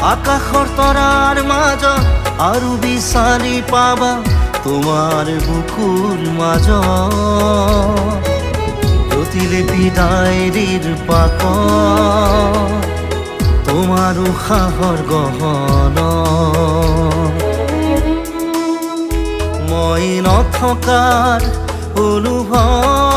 আকাশৰ তৰাৰ মাজত আৰু বিচাৰি পাবা তোমাৰ বুকুৰ মাজত প্ৰতিলিপি ডায়েৰীৰ পাতত তোমাৰ উশাহৰ গহন মই নথকাৰ অনুভৱ